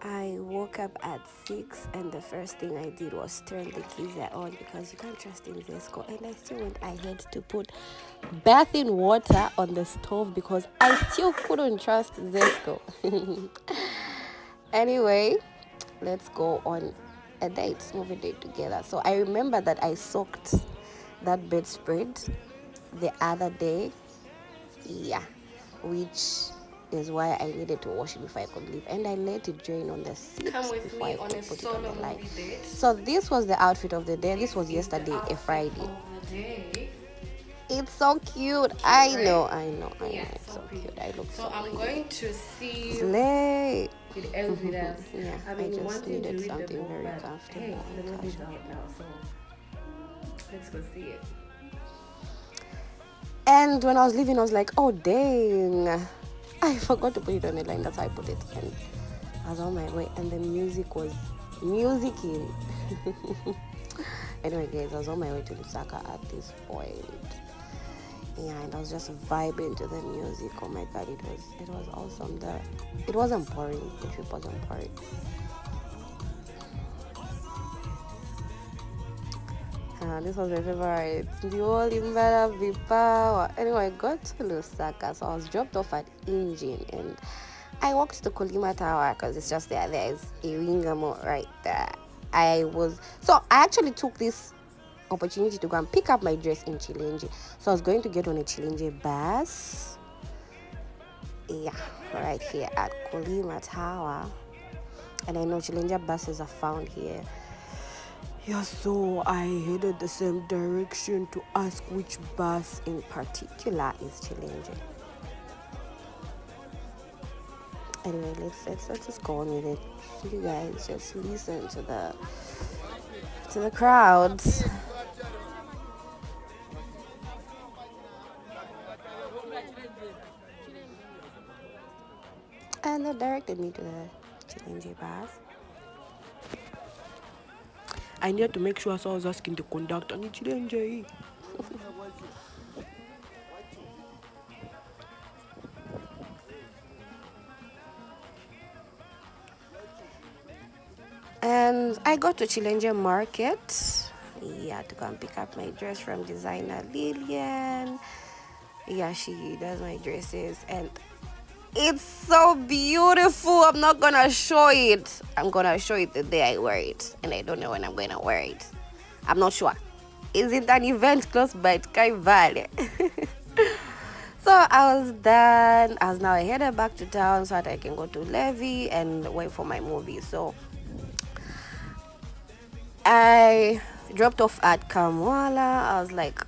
I woke up at 6 and the first thing I did was turn the geyser on because you can't trust in Zesco. And I still went ahead to put bathing water on the stove because I still couldn't trust Zesco. Anyway, let's go on a movie date together. So I remember that I soaked that bedspread the other day. Yeah, which is why I needed to wash it before I could leave, and I let it drain on the seat before I could put it on the line. So this was the outfit of the day. This was yesterday, a Friday. It's so cute. I know. It's so cute. I look so I'm going to see slay. it else with us. Yeah, I've I been just wanting to needed read the something book, very but comfortable hey, the and movie's casual. out now, so let's go see it. And when I was leaving, I was like, oh dang, I forgot to put it on the line. That's how I put it. And I was on my way, and the music was musicking. Anyway, guys, I was on my way to Lusaka at this point. Yeah, and I was just vibing to the music. Oh my god, it was awesome. It wasn't boring. The trip wasn't boring. This was my favorite. The Olimbara Vipawa. Anyway, I got to Lusaka, so I was dropped off at Engine, and I walked to Kolima Tower because it's just there. There is a Wingamo right there. I actually took this opportunity to go and pick up my dress in Chilenji. So I was going to get on a Chilenji bus. Yeah, right here at Kolima Tower. And I know Chilenji buses are found here. Yeah, so I headed the same direction to ask which bus in particular is Chilenji. Anyway, let's just go on with it. You guys just listen to the crowds. And they directed me to the Chilenji bus. I needed to make sure, so I was asking the conductor, Chilenji. And I got to Chilenje Market. Yeah, to go and pick up my dress from designer Lillian. Yeah, she does my dresses, and it's so beautiful. I'm not gonna show it. I'm gonna show it the day I wear it, and I don't know when I'm gonna wear it. I'm not sure. Is it an event close by Sky Valley? So I was done. I was now headed back to town so that I can go to Levy and wait for my movie. So I dropped off at Kamwala. I was like,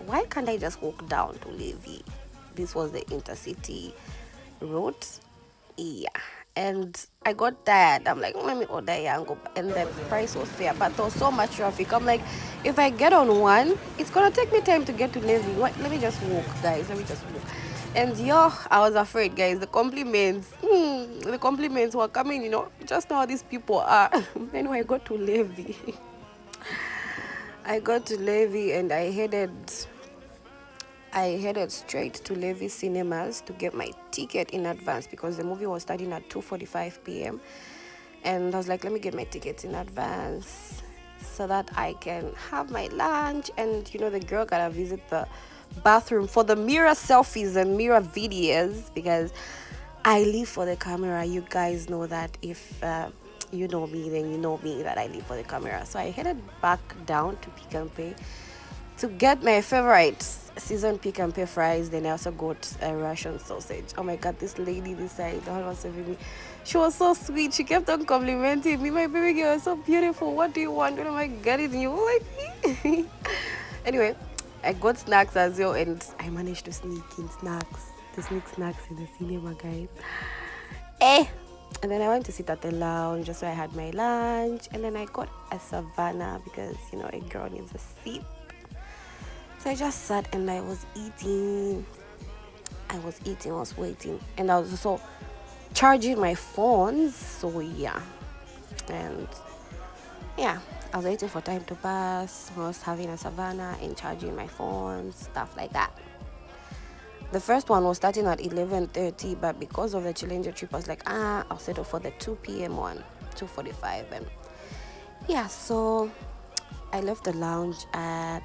why can't I just walk down to Levy? This was the intercity route. Yeah. And I got that. I'm like, let me order Yango. And the price was fair. But there was so much traffic. I'm like, if I get on one, it's going to take me time to get to Levy. What? Let me just walk, guys. Let me just walk. And I was afraid, guys. The compliments were coming, just how these people are. Anyway, I got to Levy. I got to Levy and I headed straight to Levy Cinemas to get my ticket in advance because the movie was starting at 2:45 p.m. And I was like, let me get my tickets in advance so that I can have my lunch. And the girl gotta visit the bathroom for the mirror selfies and mirror videos because I live for the camera. You guys know that. If you know me, then you know me that I live for the camera. So I headed back down to Pick and Pay to get my favorite seasoned Pick and Pay fries. Then I also got a Russian sausage. Oh my god, this lady this side, the one was serving me, she was so sweet. She kept on complimenting me. My baby girl is so beautiful. What do you want? When am I getting you? Like me. Anyway, I got snacks as well, and I managed to sneak snacks in the cinema, guys. And then I went to sit at the lounge just so I had my lunch. And then I got a Savannah because, a girl needs a sip. So I just sat and I was eating. I was waiting. And I was also charging my phones. So, yeah. And, yeah, I was waiting for time to pass. I was having a Savannah and charging my phone, stuff like that. The first one was starting at 11:30, but because of the Challenger trip, I was like, I'll settle for the 2 p.m. one, 2:45, and yeah. So I left the lounge at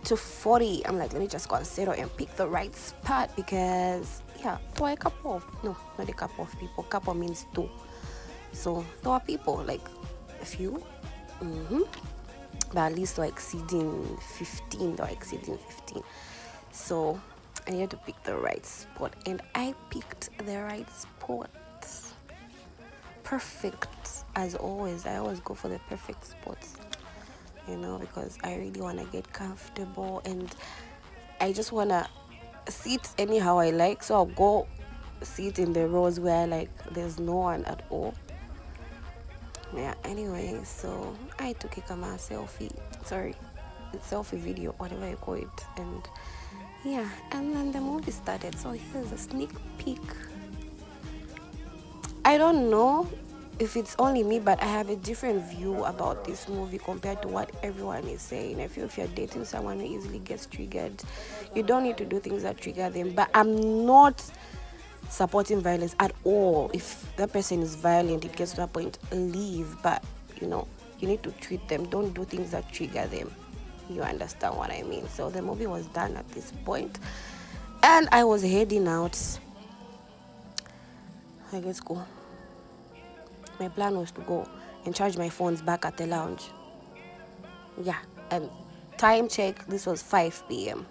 2:40. I'm like, let me just go and settle and pick the right spot because yeah, there were a couple of not a couple of people. Couple means two, so there were people like a few, but at least they were exceeding 15. They were exceeding 15. So I needed to pick the right spot, and I picked the right spot. Perfect as always. I always go for the perfect spots, because I really want to get comfortable and I just want to sit anyhow I like. So I'll go sit in the rows where like there's no one at all. Yeah, anyway, so I took a selfie video, whatever you call it, and yeah, and then the movie started. So here's a sneak peek. I don't know if it's only me, but I have a different view about this movie compared to what everyone is saying. I feel if you're dating someone who easily gets triggered, you don't need to do things that trigger them. But I'm not supporting violence at all. If that person is violent, it gets to a point, leave. But you need to treat them. Don't do things that trigger them. You understand what I mean? So the movie was done at this point, and I was heading out. Like, let's go. My plan was to go and charge my phones back at the lounge. Yeah, and time check, this was 5 p.m.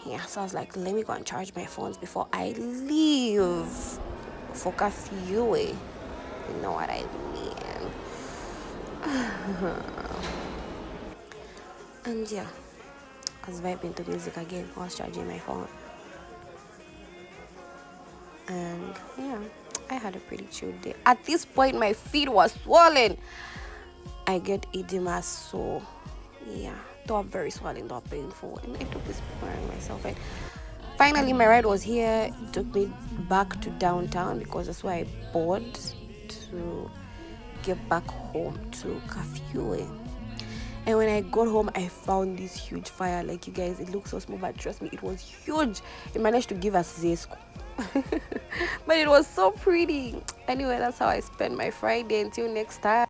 Yeah, so I was like, let me go and charge my phones before I leave for curfew. You know what I mean? And yeah, I was vibing to music again. I was charging my phone. And yeah, I had a pretty chill day. At this point, my feet were swollen. I get edema, so yeah, they were very swollen, they were painful, and I took this picture on myself. And finally, my ride was here. It took me back to downtown because that's where I boarded to get back home to curfew. And when I got home, I found this huge fire. Like, you guys, it looks so small, but trust me, it was huge. It managed to give us zesco. But it was so pretty. Anyway, that's how I spent my Friday. Until next time.